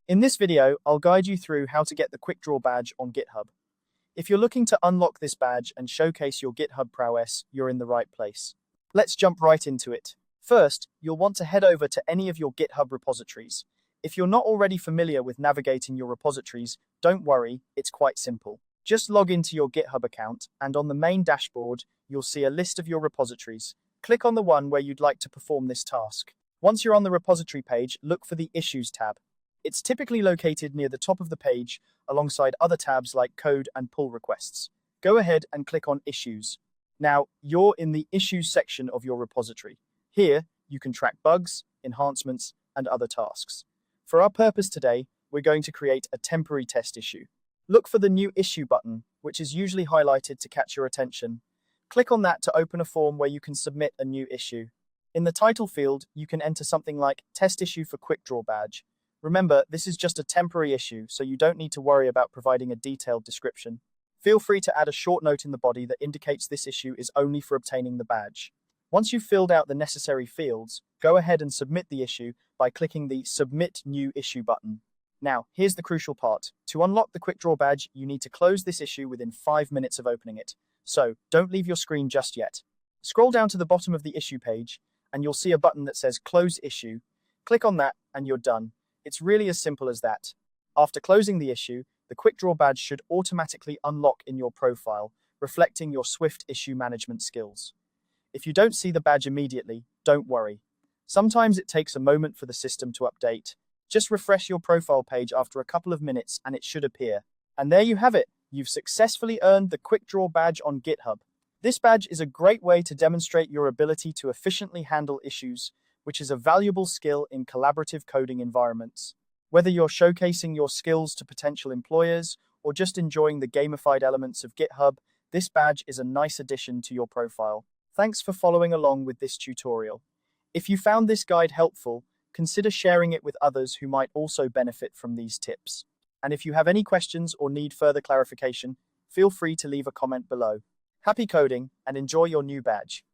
In this video, I'll guide you through how to get the Quickdraw Badge on GitHub. If you're looking to unlock this badge and showcase your GitHub prowess, you're in the right place. Let's jump right into it. First, you'll want to head over to any of your GitHub repositories. If you're not already familiar with navigating your repositories, don't worry, it's quite simple. Just log into your GitHub account, and on the main dashboard, you'll see a list of your repositories. Click on the one where you'd like to perform this task. Once you're on the repository page, look for the Issues tab. It's typically located near the top of the page, alongside other tabs like Code and Pull Requests. Go ahead and click on Issues. Now, you're in the Issues section of your repository. Here, you can track bugs, enhancements, and other tasks. For our purpose today, we're going to create a temporary test issue. Look for the New Issue button, which is usually highlighted to catch your attention. Click on that to open a form where you can submit a new issue. In the title field, you can enter something like Test Issue for Quickdraw Badge. Remember, this is just a temporary issue, so you don't need to worry about providing a detailed description. Feel free to add a short note in the body that indicates this issue is only for obtaining the badge. Once you've filled out the necessary fields, go ahead and submit the issue by clicking the Submit New Issue button. Now, here's the crucial part. To unlock the Quickdraw Badge, you need to close this issue within 5 minutes of opening it. So, don't leave your screen just yet. Scroll down to the bottom of the issue page, and you'll see a button that says Close Issue. Click on that, and you're done. It's really as simple as that. After closing the issue, the Quickdraw Badge should automatically unlock in your profile, reflecting your swift issue management skills. If you don't see the badge immediately, don't worry. Sometimes it takes a moment for the system to update. Just refresh your profile page after a couple of minutes and it should appear. And there you have it. You've successfully earned the Quickdraw Badge on GitHub. This badge is a great way to demonstrate your ability to efficiently handle issues, which is a valuable skill in collaborative coding environments. Whether you're showcasing your skills to potential employers or just enjoying the gamified elements of GitHub, this badge is a nice addition to your profile. Thanks for following along with this tutorial. If you found this guide helpful, consider sharing it with others who might also benefit from these tips. And if you have any questions or need further clarification, feel free to leave a comment below. Happy coding and enjoy your new badge.